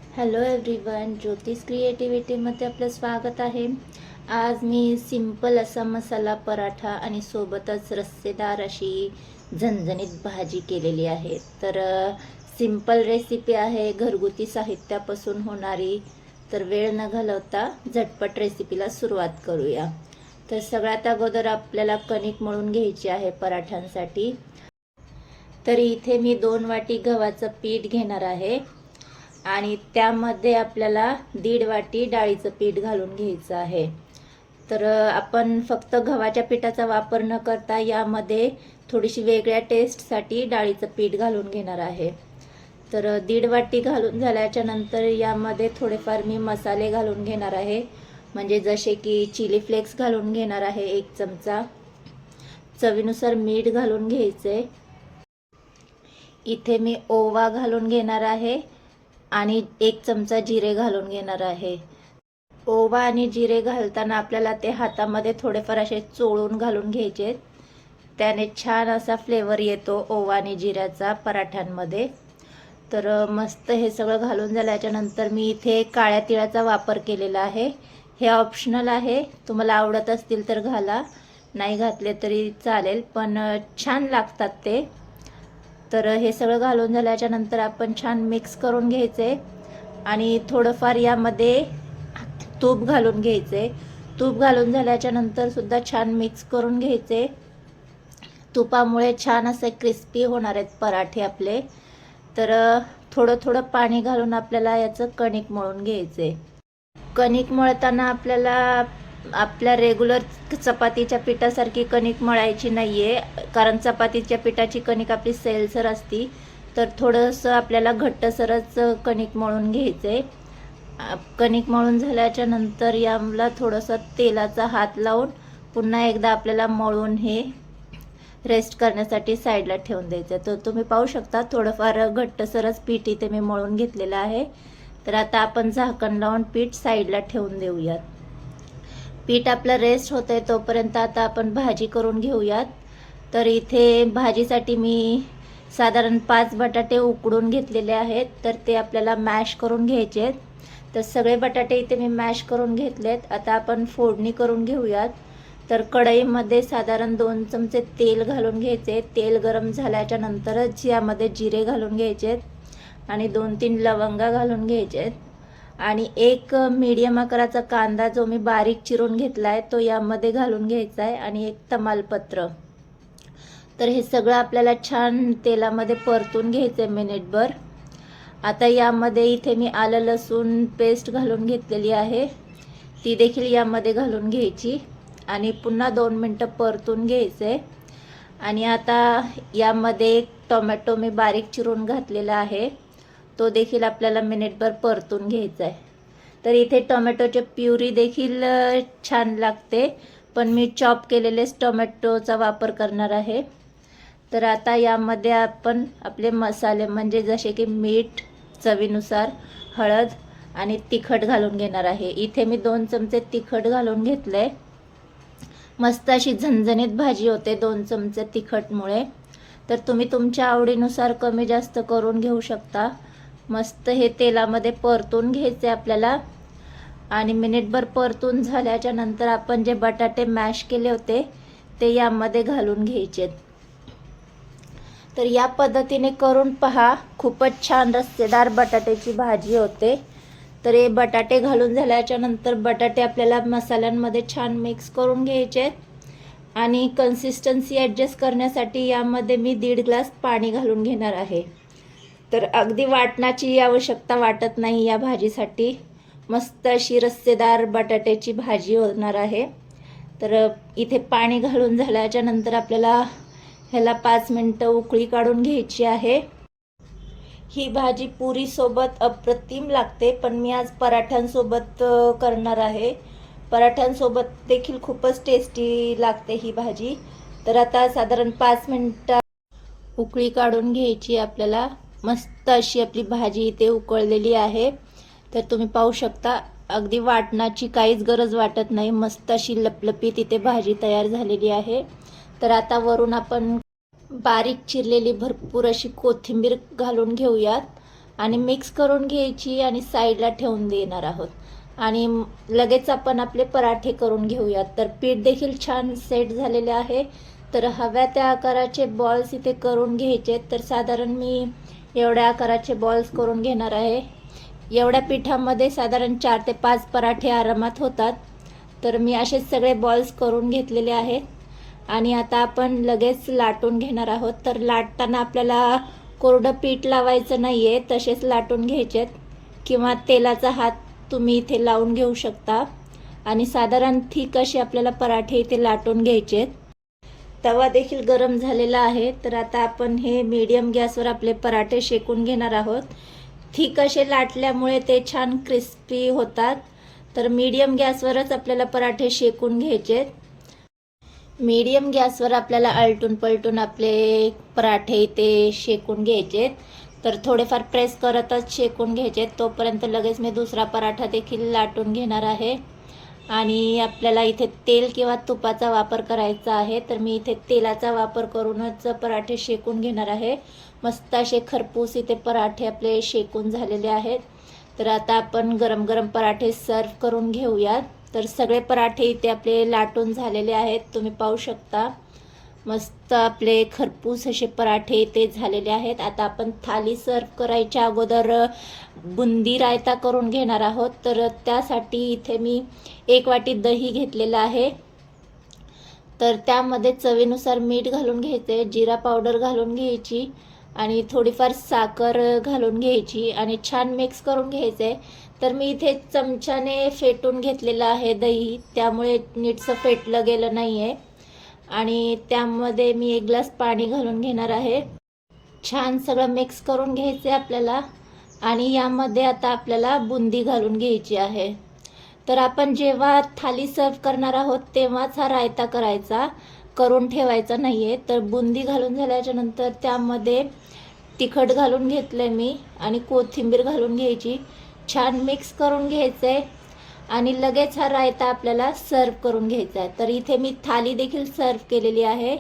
Hello everyone, ज्योतिष क्रिएटिव्हिटीमध्ये आपलं स्वागत आहे. आज मी सिंपल असा मसाला पराठा आणि सोबतच रस्सेदार अशी झणझणीत भाजी केलेली आहे. तर सिंपल रेसिपी आहे, घरगुती साहित्यापासून होणारी. तर वेळ न घालवता झटपट रेसिपीला सुरुवात करूया. तर सगळ्यात अगोदर आपल्याला कणिक मळून घ्यायची आहे पराठ्यांसाठी. तर इथे मी 2 वाटी गव्हाचं पीठ घेणार आहे आणि त्यामध्ये आपल्याला 1.5 वाटी डाळीचं पीठ घालून घ्यायचं आहे. तर आपण फक्त गव्हाच्या पिठाचा वापर न करता यामध्ये थोडीशी वेगळ्या टेस्टसाठी डाळीचं पीठ घालून घेणार आहे. तर 1.5 वाटी घालून झाल्याच्या नंतर यामध्ये थोडेफार मी मसाले घालून घेणार आहे. म्हणजे जसे की चिली फ्लेक्स घालून घेणार आहे 1 चमचा, चवीनुसार मीठ घालून घ्यायचे. इथे मी ओवा घालून घेणार आहे आणि 1 चमचा जिरे घालून घेणार आहे. ओवा आणि जिरे घालताना आपल्याला ते हातामध्ये थोडेफार असे चोळून घालून घ्यायचे. त्याने छान असा फ्लेवर येतो ओवा आणि जिऱ्याचा पराठ्यांमध्ये. तर मस्त हे सगळं घालून झाल्याच्या नंतर मी इथे काळ्या तिळाचा वापर केलेला आहे. हे ऑप्शनल आहे, तुम्हाला आवडत असतील तर घाला, नाही घातले तरी चालेल, पण छान लागतात ते. तर हे सगळं घालून झाल्याच्या नंतर आपण छान मिक्स करून घ्यायचे आणि थोडंफार यामध्ये तूप घालून घ्यायचे. तूप घालून झाल्याच्या नंतर सुद्धा छान मिक्स करून घ्यायचे. तुपामुळे छान असे क्रिस्पी होणार आहेत पराठे आपले. तर थोडं थोडं पाणी घालून आपल्याला याचं कणिक मळून घ्यायचे. कणिक मळताना आपल्याला आपल्या रेग्युलर चपातीच्या पिठासारखी कणिक मळायची नाही आहे, कारण चपातीच्या पिठाची कणिक आपली सैलसर असती. तर थोडंसं आपल्याला घट्टसरच कणिक मळून घ्यायचे. कणिक मळून झाल्याच्या नंतर याला थोडंसं तेलाचा हात लावून पुन्हा एकदा आपल्याला मळून हे रेस्ट करण्यासाठी साईडला ठेवून द्यायचं. तर तुम्ही पाहू शकता थोडंफार घट्टसरच पीठ इथे मी मळून घेतलेलं आहे. तर आता आपण झाकण लावून पीठ साईडला ठेवून देऊयात. पीठ आपलं रेस्ट होतंय तोपर्यंत आता आपण भाजी करून घेऊयात. तर इथे भाजीसाठी मी साधारण 5 बटाटे उकडून घेतलेले आहेत. तर ते आपल्याला मॅश करून घ्यायचे आहेत. तर सगळे बटाटे इथे मी मॅश करून घेतलेत. आता आपण फोडणी करून घेऊयात. तर कढईमध्ये साधारण 2 चमचे तेल घालून घ्यायचे. तेल गरम झाल्याच्या नंतरच यामध्ये जिरे घालून घ्यायचे आणि 2-3 लवंगा घालून घ्यायचे आणि 1 मीडियम आकाराचा कांदा जो मी बारीक चिरून घेतला आहे तो यामध्ये घालून घ्यायचा आहे आणि 1 तमालपत्र. तर हे सगळं आपल्याला छान तेलामध्ये परतून घ्यायचं आहे मिनिटभर. आता यामध्ये इथे मी आलं लसूण पेस्ट घालून घेतलेली आहे, ती देखील यामध्ये घालून घ्यायची आणि पुन्हा 2 मिनटं परतून घ्यायचे. आणि आता यामध्ये 1 टोमॅटो मी बारीक चिरून घातलेला आहे, तो देखील आपल्याला मिनिटभर परतून घ्यायचा आहे. तर इथे टोमॅटोची प्युरी देखील छान लागते, पण मी चॉप केलेलेच टोमॅटोचा वापर करणार आहे. तर आता यामध्ये आपण आपले मसाले म्हणजे जसे की मीठ, चवीनुसार हळद आणि तिखट घालून घेणार आहे. इथे मी 2 चमचे तिखट घालून घेतले. मस्त अशी झणझणीत भाजी होते 2 चमचे तिखटमुळे. तर तुम्ही तुमच्या आवडीनुसार कमी जास्त करून घेऊ शकता. मस्त हे तेलामध्ये परतून घ्यायचे आपल्याला आणि मिनिटभर परतून झाल्याच्या नंतर आपण जे बटाटे मॅश केले होते ते यामध्ये घालून घ्यायचे. तर या पद्धतीने करून पहा, खूपच छान रस्सेदार बटाट्याची भाजी होते. तर हे बटाटे घालून झाल्याच्या नंतर बटाटे आपल्याला मसाल्यांमध्ये छान मिक्स करून घ्यायचे आणि कन्सिस्टन्सी ॲडजस्ट करण्यासाठी यामध्ये मी 1.5 ग्लास पाणी घालून घेणार आहे. तर अगदी वाटणाची आवश्यकता वाटत नाही या भाजीसाठी. मस्त अशी रस्सेदार बटाट्याची भाजी होणार आहे. तर इथे पाणी घालून झाल्याच्या नंतर आपल्याला ह्याला 5 मिनटं उकळी काढून घ्यायची आहे. ही भाजी पुरीसोबत अप्रतिम लागते, पण मी आज पराठ्यांसोबत करणार आहे. पराठ्यांसोबत देखील खूपच टेस्टी लागते ही भाजी. तर आता साधारण 5 मिनटं उकळी काढून घ्यायची आपल्याला. मस्त अशी आपली भाजी इथे उकळलेली आहे. तर तुम्ही पाहू शकता अगदी वाटणाची काहीच गरज वाटत नाही. मस्त अशी लपलपीत इथे भाजी तयार झालेली आहे. तर आता वरून आपण बारीक चिरलेली भरपूर अशी कोथिंबीर घालून घेऊयात आणि मिक्स करून घ्यायची आणि साईडला ठेवून देणार आहोत. आणि लगेच आपण आपले पराठे करून घेऊयात. तर पीठ देखील छान सेट झालेले आहे. तर हव्या त्या आकाराचे बॉल्स इथे करून घ्यायचे. तर साधारण मी एवढ्या आकाराचे बॉल्स करून घेणार आहे. एवढ्या पिठामध्ये साधारण 4 ते 5 पराठे आरामात होतात. तर मी असेच सगळे बॉल्स करून घेतलेले आहेत. आणि आता आपण लगेच लाटून घेणार आहोत. तर लाटताना आपल्याला कोरडं पीठ लावायचं नाही आहे, तसेच लाटून घ्यायचेत किंवा तेलाचा हात तुम्ही इथे लावून घेऊ शकता. आणि साधारण थिक असे आपल्याला पराठे इथे लाटून घ्यायचेत. तवा देखील गरम झालेला आहे. तर आता आपण हे मीडियम गॅसवर आपले पराठे शेकून घेणार आहोत. थिक असे लाटल्यामुळे ते छान क्रिस्पी होतात. तर मीडियम गॅसवरच आपल्याला पराठे शेकून घ्यायचेत. मीडियम गॅसवर आपल्याला आलटून पलटून आपले पराठे इथे शेकून घ्यायचेत. तर थोडेफार प्रेस करतच शेकून घ्यायचेत. तोपर्यंत लगेच मी दुसरा पराठा देखील लाटून घेणार आहे. आणि आपल्याला इथे तेल किंवा तुपाचा वापर करायचा आहे. तर मी इथे तेलाचा वापर करूनच पराठे शेकून घेणार आहे. मस्त असे खरपूस इथे पराठे आपले शेकून झालेले आहेत. तर आता आपण गरम गरम पराठे सर्व करून घेऊयात. तर सगळे पराठे इथे आपले लाटून झालेले आहेत, तुम्ही पाहू शकता. मस्त आपले खरपूस असे पराठे इथे झालेले आहेत. आता आपण थाली सर्व करायच्या अगोदर बुंदी रायता करून घेणार आहोत. तर त्यासाठी इथे मी 1 वाटी दही घेतलेलं आहे. तर त्यामध्ये चवीनुसार मीठ घालून घ्यायचे, जिरा पावडर घालून घ्यायची आणि थोडीफार साखर घालून घ्यायची आणि छान मिक्स करून घ्यायचे. तर मी इथे चमच्याने फेटून घेतलेलं आहे दही, त्यामुळे नीटसं फेटलं गेलं नाही आहे. आणि त्यामध्ये मी 1 ग्लास पाणी घालून घेणार आहे. छान सगळं मिक्स करून घ्यायचं आपल्याला. आणि यामध्ये आता आपल्याला बुंदी घालून घ्यायची आहे. तर आपण जेव्हा थाली सर्व करणार आहोत तेव्हाच हा रायता करायचा, करून ठेवायचा नाही आहे. तर बुंदी घालून झाल्याच्या नंतर त्यामध्ये तिखट घालून घेतलं आहे मी आणि कोथिंबीर घालून घ्यायची. छान मिक्स करून घ्यायचं आहे आणि लगेच हा रायता आपल्याला सर्व करून घ्यायचा आहे. तर इथे मी थाली देखील सर्व केलेली आहे.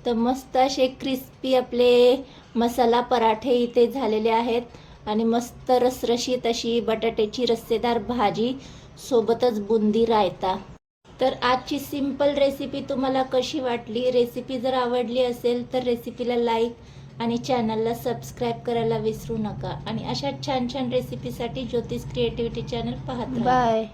तर मस्त असे क्रिस्पी आपले मसाला पराठे इथे झालेले आहेत आणि मस्त रसरशीत अशी बटाट्याची रस्सेदार भाजी सोबतच बुंदी रायता. तर आजची सिंपल रेसिपी तुम्हाला कशी वाटली? रेसिपी जर आवडली असेल तर रेसिपीला लाईक आणि चॅनलला सबस्क्राईब करायला विसरू नका. आणि अशा छान छान रेसिपीसाठी ज्योतिष क्रिएटिव्हिटी चॅनल पाहत राहा. बाय.